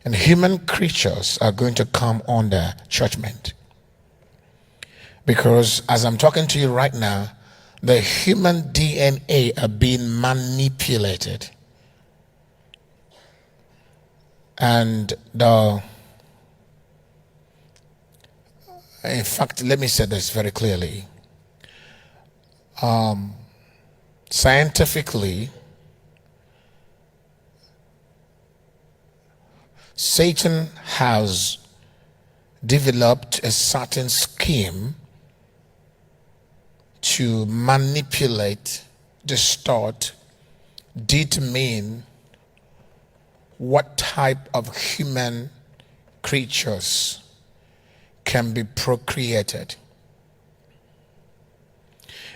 And human creatures are going to come under judgment. Because as I'm talking to you right now, the human DNA are being manipulated. And in fact, let me say this very clearly. Scientifically, Satan has developed a certain scheme to manipulate, distort, determine what type of human creatures can be procreated.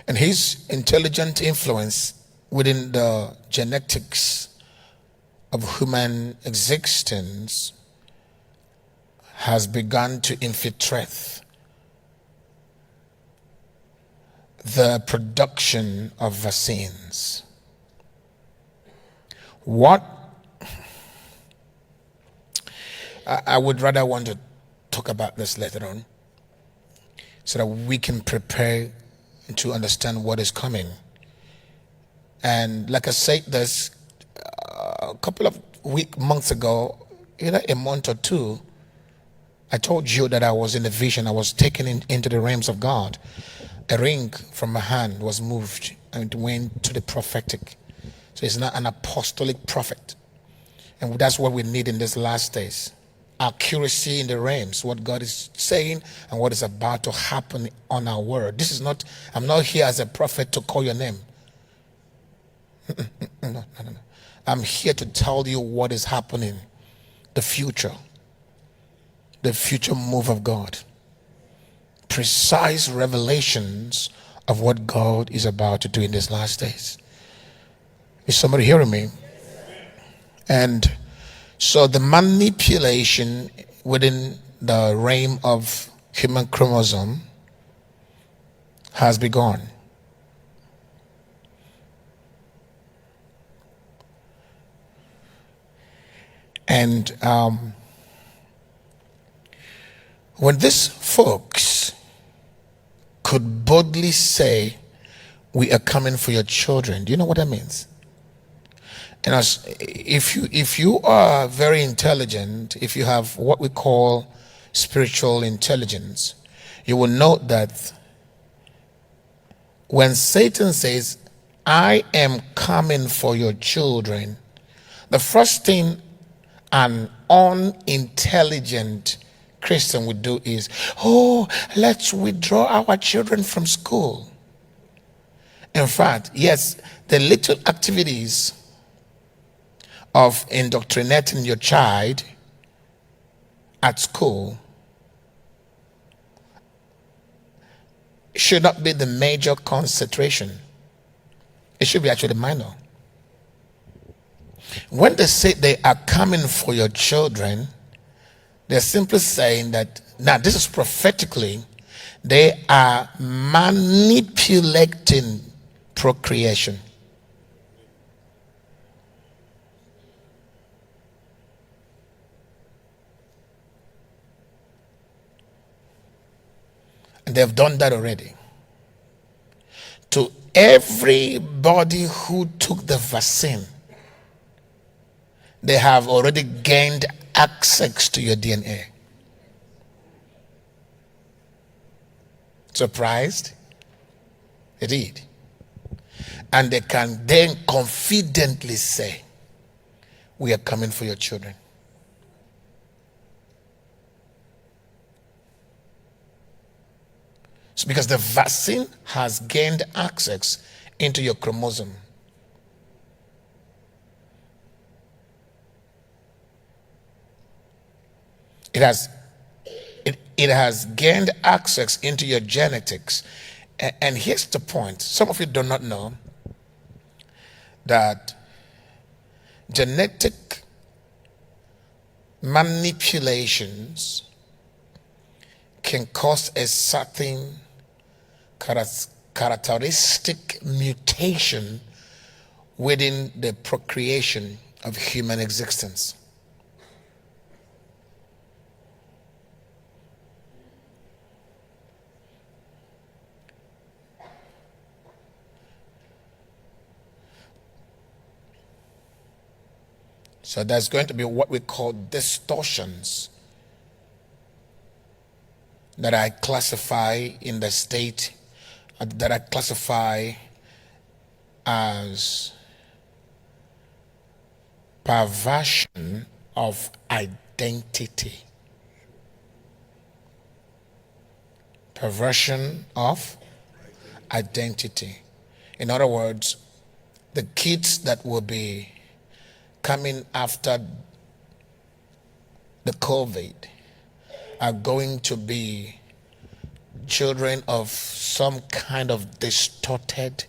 And his intelligent influence within the genetics of human existence has begun to infiltrate the production of vaccines. What I would rather want to talk about this later on so that we can prepare to understand what is coming. And like I said this a couple of months ago, either a month or two, I told you that I was in a vision. I was taken into the realms of God. A ring from my hand was moved and it went to the prophetic. So it's not an apostolic prophet. And that's what we need in these last days. Accuracy in the realms, what God is saying and what is about to happen on our word. This is not, I'm not here as a prophet to call your name. No. I'm here to tell you what is happening, the future move of God. Precise revelations of what God is about to do in these last days. Is somebody hearing me? And so the manipulation within the realm of human chromosome has begun. And when these folks could boldly say, "We are coming for your children," do you know what that means? And if you are very intelligent, if you have what we call spiritual intelligence, you will note that when Satan says, "I am coming for your children," the first thing an unintelligent Christian would do is, "Oh, let's withdraw our children from school." In fact, yes, the little activities of indoctrinating your child at school should not be the major concentration. It should be actually minor. When they say they are coming for your children, they're simply saying that, now this is prophetically, they are manipulating procreation. And they've done that already. To everybody who took the vaccine, they have already gained access to your DNA. Surprised? They did. And they can then confidently say, "We are coming for your children." So because the vaccine has gained access into your chromosome. It has gained access into your genetics. And here's the point. Some of you do not know that genetic manipulations can cause a certain characteristic mutation within the procreation of human existence. So there's going to be what we call distortions that I classify in the state, that I classify as perversion of identity. Perversion of identity. In other words, the kids that will be coming after the COVID are going to be children of some kind of distorted,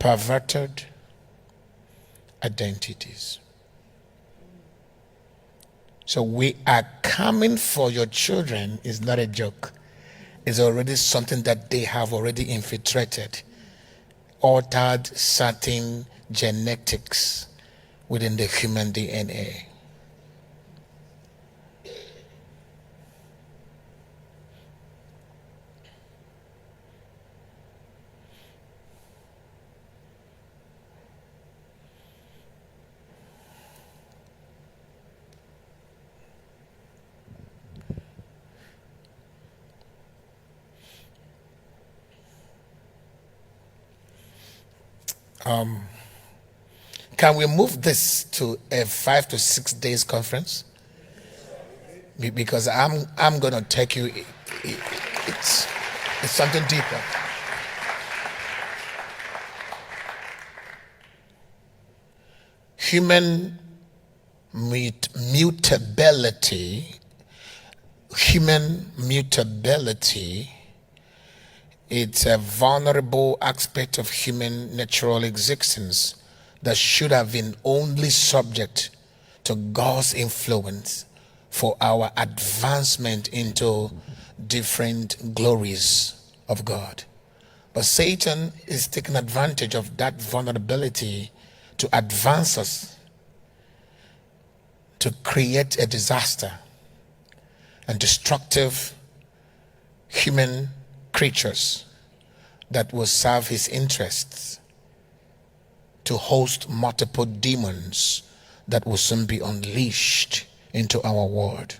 perverted identities. So we are coming for your children is not a joke. It's already something that they have already infiltrated, altered certain genetics within the human DNA. Can we move this to a 5 to 6 days conference? Because I'm going to take you. It's something deeper. Human mutability. Human mutability. It's a vulnerable aspect of human natural existence that should have been only subject to God's influence for our advancement into different glories of God. But Satan is taking advantage of that vulnerability to advance us, to create a disaster and destructive human creatures that will serve his interests, to host multiple demons that will soon be unleashed into our world.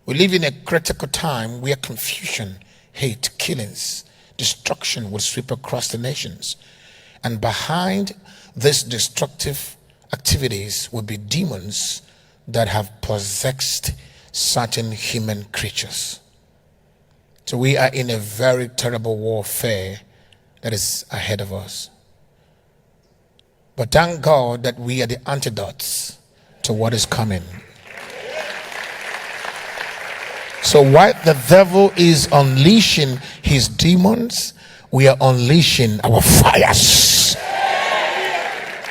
We live in a critical time where confusion, hate, killings, destruction will sweep across the nations. And behind these destructive activities will be demons that have possessed certain human creatures. So we are in a very terrible warfare that is ahead of us. But thank God that we are the antidotes to what is coming. So while the devil is unleashing his demons, we are unleashing our fires.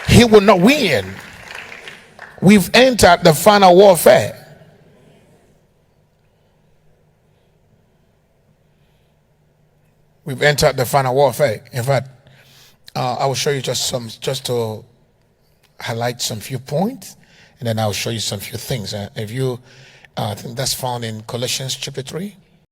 He will not win. We've entered the final warfare. We've entered the final warfare. In fact, I will show you just to highlight some few points, and then I'll show you some few things. If you, I think that's found in Colossians chapter 3.